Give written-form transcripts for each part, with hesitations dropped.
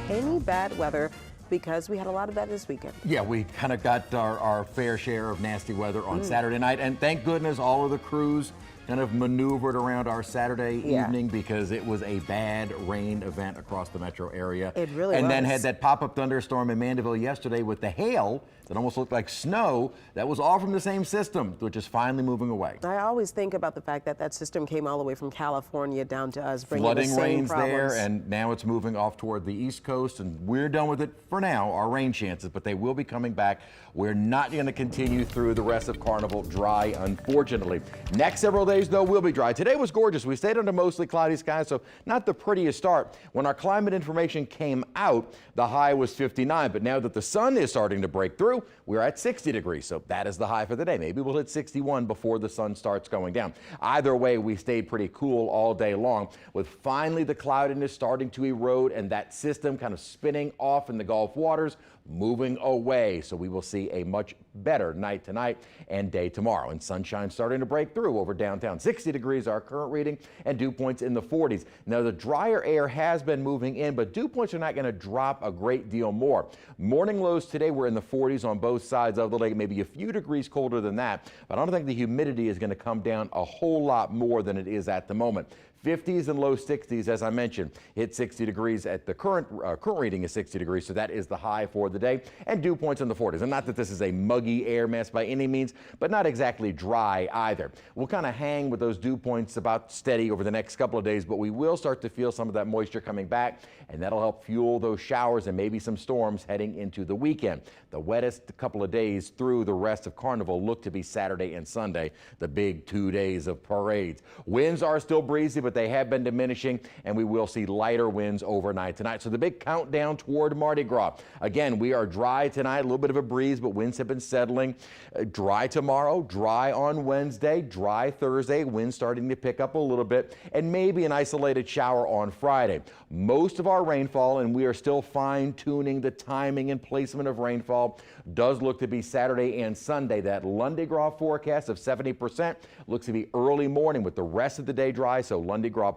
Any bad weather because we had a lot of that this weekend. Yeah, we kind of got our fair share of nasty weather on Saturday night, and thank goodness all of the crews kind of maneuvered around our Saturday evening because it was a bad rain event across the metro area. It really was. And then had that pop-up thunderstorm in Mandeville yesterday with the hail that almost looked like snow. That was all from the same system, which is finally moving away. I always think about the fact that that system came all the way from California down to us, bringing Flooding the same rains problems. there, and now it's moving off toward the East Coast, and we're done with it for now, our rain chances, but they will be coming back. We're not going to continue through the rest of Carnival dry, unfortunately. Next several days, though, will be dry. Today was gorgeous. We stayed under mostly cloudy skies, so not the prettiest start. When our climate information came out, the high was 59, but now that the sun is starting to break through, we're at 60 degrees, so that is the high for the day. Maybe we'll hit 61 before the sun starts going down. Either way, we stayed pretty cool all day long, with finally the cloudiness starting to erode and that system kind of spinning off in the Gulf waters, moving away. So we will see a much better night tonight and day tomorrow, and sunshine starting to break through over downtown. 60 degrees our current reading, and dew points in the 40s. Now the drier air has been moving in, but dew points are not going to drop a great deal more. Morning lows today were in the 40s on both sides of the lake, maybe a few degrees colder than that, but I don't think the humidity is going to come down a whole lot more than it is at the moment. 50s and low 60s, as I mentioned, hit 60 degrees at the current reading is 60 degrees, so that is the high for the day, and dew points in the 40s. And not that this is a muggy air mass by any means, but not exactly dry either. We'll kind of hang with those dew points about steady over the next couple of days, but we will start to feel some of that moisture coming back, and that'll help fuel those showers and maybe some storms heading into the weekend. The wettest couple of days through the rest of Carnival look to be Saturday and Sunday, the big 2 days of parades. Winds are still breezy, but they have been diminishing, and we will see lighter winds overnight tonight. So the big countdown toward Mardi Gras. Again, we are dry tonight, a little bit of a breeze, but winds have been settling. Dry tomorrow, dry on Wednesday, dry Thursday, winds starting to pick up a little bit, and maybe an isolated shower on Friday. Most of our rainfall, and we are still fine-tuning the timing and placement of rainfall, does look to be Saturday and Sunday. That Mardi Gras forecast of 70% looks to be early morning with the rest of the day dry, so Mardi Gras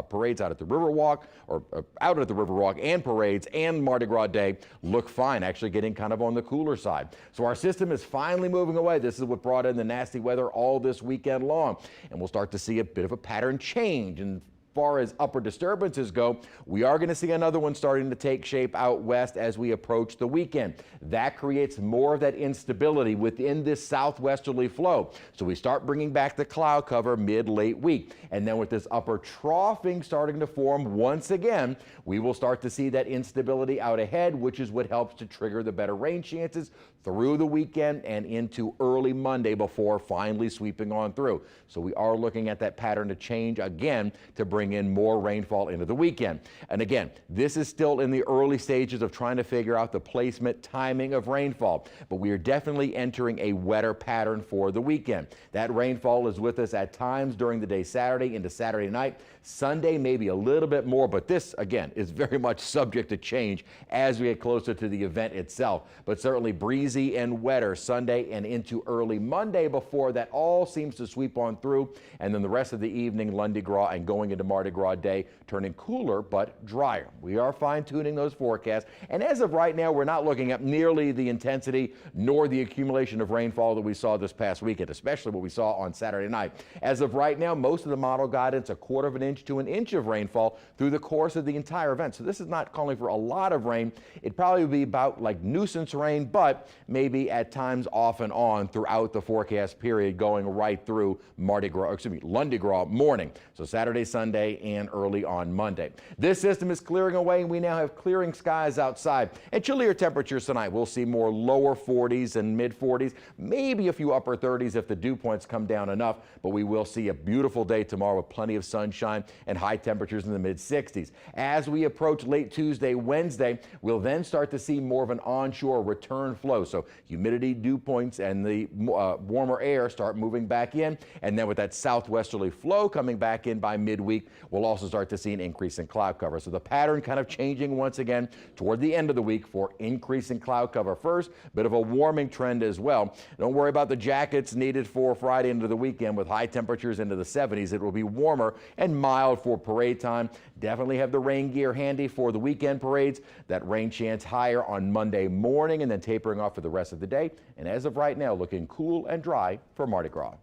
parades out at the Riverwalk, or out at the Riverwalk, and parades and Mardi Gras Day look fine, actually getting kind of on the cooler side. So our system is finally moving away. This is what brought in the nasty weather all this weekend long, and we'll start to see a bit of a pattern change. And far as upper disturbances go, we are going to see another one starting to take shape out west as we approach the weekend. That creates more of that instability within this southwesterly flow. So we start bringing back the cloud cover mid-late week. And then with this upper troughing starting to form once again, we will start to see that instability out ahead, which is what helps to trigger the better rain chances through the weekend and into early Monday before finally sweeping on through. So we are looking at that pattern to change again to bring in more rainfall into the weekend. And again, this is still in the early stages of trying to figure out the placement timing of rainfall, but we are definitely entering a wetter pattern for the weekend. That rainfall is with us at times during the day Saturday into Saturday night. Sunday maybe a little bit more, but this again is very much subject to change as we get closer to the event itself. But certainly breezy and wetter Sunday and into early Monday before that all seems to sweep on through, and then the rest of the evening, Mardi Gras and going into Mardi Gras Day, turning cooler but drier. We are fine-tuning those forecasts, and as of right now, we're not looking at nearly the intensity nor the accumulation of rainfall that we saw this past weekend, especially what we saw on Saturday night. As of right now, most of the model guidance, 1/4 of an inch to an inch of rainfall through the course of the entire event. So this is not calling for a lot of rain. It probably would be about like nuisance rain, but maybe at times off and on throughout the forecast period, going right through Mardi Gras morning. So Saturday, Sunday, and early on Monday. This system is clearing away, and we now have clearing skies outside and chillier temperatures tonight. We'll see more lower 40s and mid 40s, maybe a few upper 30s if the dew points come down enough, but we will see a beautiful day tomorrow with plenty of sunshine and high temperatures in the mid 60s. As we approach late Tuesday, Wednesday, we'll then start to see more of an onshore return flow. So humidity, dew points, and the warmer air start moving back in, and then with that southwesterly flow coming back in by midweek, we'll also start to see an increase in cloud cover. So the pattern kind of changing once again toward the end of the week for increasing cloud cover first, bit of a warming trend as well. Don't worry about the jackets needed for Friday into the weekend with high temperatures into the 70s. It will be warmer and mild for parade time. Definitely have the rain gear handy for the weekend parades. That rain chance higher on Monday morning and then tapering off for the rest of the day. And as of right now, looking cool and dry for Mardi Gras.